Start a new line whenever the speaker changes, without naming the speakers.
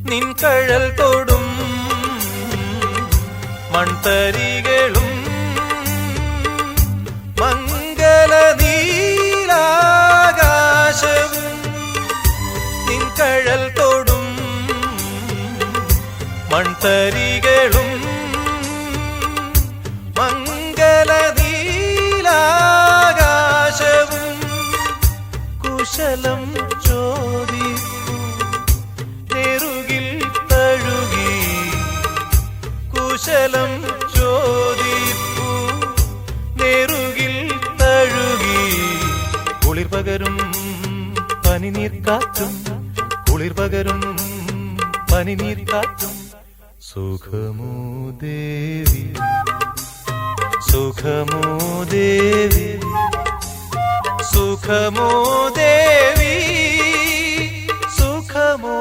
നിൻ കഴൽ തൊടും മൺതരികളും മംഗല നീലാകാശവും നിൻ കഴൽ തൊടും മൺതരികളും മംഗല നീലാകാശവും കുശലം ചോദിക്കൂ നെറുകിൽ തഴുകി കുശലം ചോദിക്കൂ നെറുകിൽ തഴുകി കുളിർ പകരും പനിനീർക്കാറ്റും കുളിർ പകരും പനിനീർക്കാറ്റും സുഖമോ ദേവി സുഖമോ ദേവി സുഖമോ ദേവി സുഖമോ